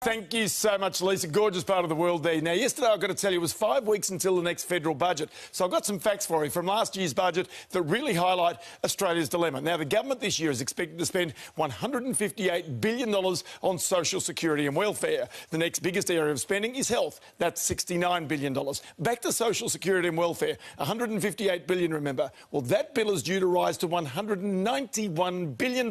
Thank you so much, Lisa. Gorgeous part of the world there. Now, yesterday I've got to tell you it was 5 weeks until the next federal budget. So I've got some facts for you from last year's budget that really highlight Australia's dilemma. Now, the government this year is expected to spend $158 billion on social security and welfare. The next biggest area of spending is health. That's $69 billion. Back to social security and welfare, $158 billion, remember. Well, that bill is due to rise to $191 billion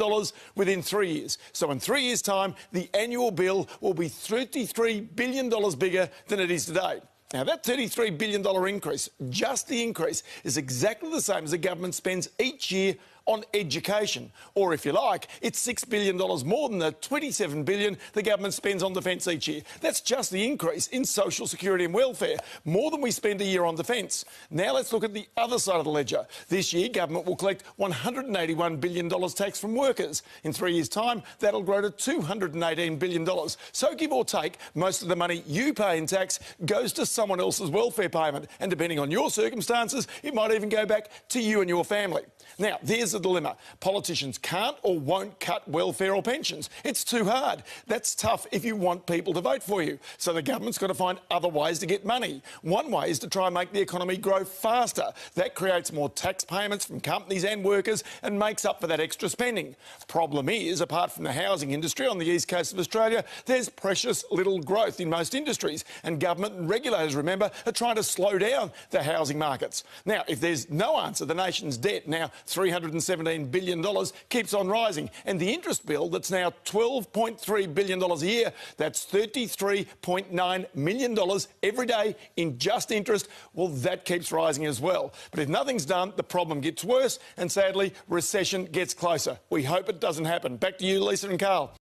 within 3 years. So in 3 years' time, the annual bill will be $33 billion bigger than it is today. Now, that $33 billion increase, just the increase, is exactly the same as the government spends each year on education. Or, if you like, it's $6 billion more than the $27 billion the government spends on defence each year. That's just the increase in social security and welfare, more than we spend a year on defence. Now let's look at the other side of the ledger. This year, government will collect $181 billion tax from workers. In 3 years' time, that'll grow to $218 billion. So, give or take, most of the money you pay in tax goes to someone else's welfare payment. And depending on your circumstances, it might even go back to you and your family. Now, there's the dilemma. Politicians can't or won't cut welfare or pensions. It's too hard. That's tough if you want people to vote for you. So the government's got to find other ways to get money. One way is to try and make the economy grow faster. That creates more tax payments from companies and workers and makes up for that extra spending. Problem is, apart from the housing industry on the east coast of Australia, there's precious little growth in most industries. And government and regulators, remember, are trying to slow down the housing markets. Now, if there's no answer, the nation's debt, now $317 billion, keeps on rising. And the interest bill, that's now $12.3 billion a year, that's $33.9 million every day in just interest, well, that keeps rising as well. But if nothing's done, the problem gets worse and, sadly, recession gets closer. We hope it doesn't happen. Back to you, Lisa and Carl.